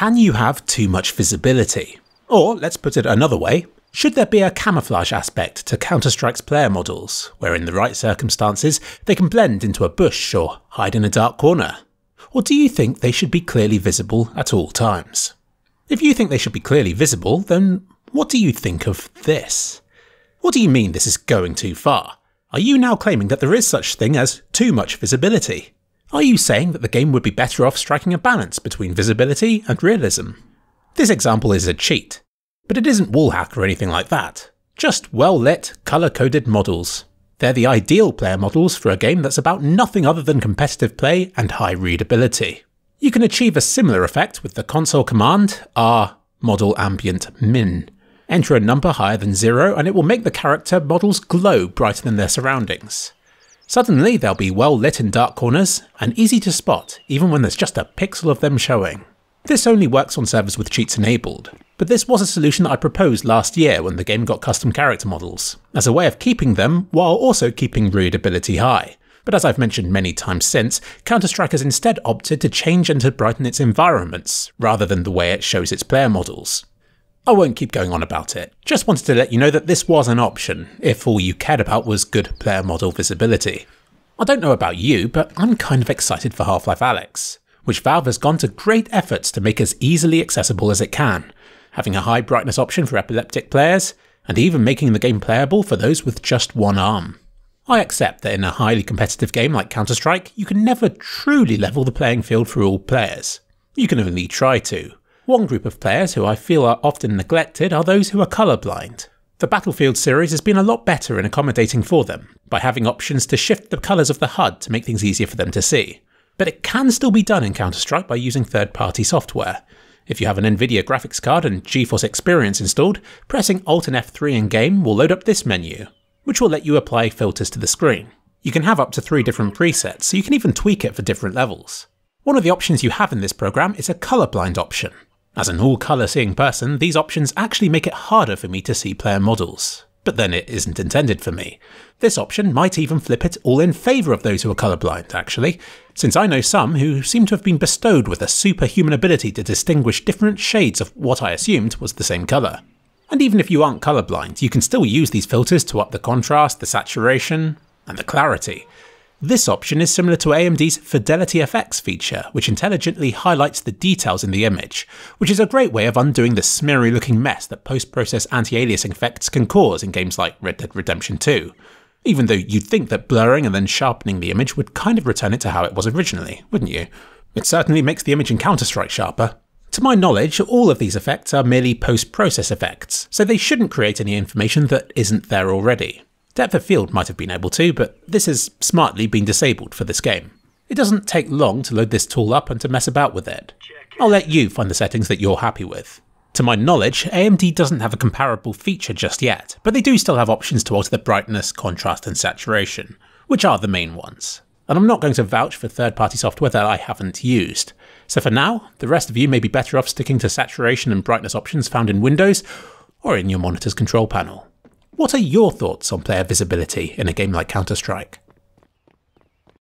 Can you have too much visibility? Or, let's put it another way, should there be a camouflage aspect to Counter-Strike's player models, where in the right circumstances they can blend into a bush or hide in a dark corner? Or do you think they should be clearly visible at all times? If you think they should be clearly visible, then what do you think of this? What do you mean this is going too far? Are you now claiming that there is such thing as too much visibility? Are you saying that the game would be better off striking a balance between visibility and realism? This example is a cheat, but it isn't wallhack or anything like that. Just well-lit, colour-coded models. They're the ideal player models for a game that's about nothing other than competitive play and high readability. You can achieve a similar effect with the console command r_model_ambient_min. Enter a number higher than 0 and it will make the character models glow brighter than their surroundings. Suddenly they'll be well lit in dark corners and easy to spot even when there's just a pixel of them showing. This only works on servers with cheats enabled, but this was a solution that I proposed last year when the game got custom character models, as a way of keeping them while also keeping readability high. But as I've mentioned many times since, Counter-Strike has instead opted to change and to brighten its environments, rather than the way it shows its player models. I won't keep going on about it, just wanted to let you know that this was an option, if all you cared about was good player model visibility. I don't know about you, but I'm kind of excited for Half-Life Alyx, which Valve has gone to great efforts to make as easily accessible as it can, having a high brightness option for epileptic players, and even making the game playable for those with just one arm. I accept that in a highly competitive game like Counter-Strike, you can never truly level the playing field for all players. You can only try to. One group of players who I feel are often neglected are those who are colourblind. The Battlefield series has been a lot better in accommodating for them, by having options to shift the colours of the HUD to make things easier for them to see. But it can still be done in Counter-Strike by using third-party software. If you have an Nvidia graphics card and GeForce Experience installed, pressing Alt and F3 in-game will load up this menu, which will let you apply filters to the screen. You can have up to 3 different presets, so you can even tweak it for different levels. One of the options you have in this program is a colourblind option. As an all-colour seeing person, these options actually make it harder for me to see player models. But then it isn't intended for me. This option might even flip it all in favour of those who are colourblind, actually, since I know some who seem to have been bestowed with a superhuman ability to distinguish different shades of what I assumed was the same colour. And even if you aren't colourblind, you can still use these filters to up the contrast, the saturation, and the clarity. This option is similar to AMD's Fidelity FX feature, which intelligently highlights the details in the image, which is a great way of undoing the smeary looking mess that post-process anti-aliasing effects can cause in games like Red Dead Redemption 2. Even though you'd think that blurring and then sharpening the image would kind of return it to how it was originally, wouldn't you? It certainly makes the image in Counter-Strike sharper. To my knowledge, all of these effects are merely post-process effects, so they shouldn't create any information that isn't there already. Depth of field might have been able to, but this has smartly been disabled for this game. It doesn't take long to load this tool up and to mess about with it. I'll let you find the settings that you're happy with. To my knowledge, AMD doesn't have a comparable feature just yet, but they do still have options to alter the brightness, contrast and saturation, which are the main ones. And I'm not going to vouch for third-party software that I haven't used. So for now, the rest of you may be better off sticking to saturation and brightness options found in Windows or in your monitor's control panel. What are your thoughts on player visibility in a game like Counter-Strike?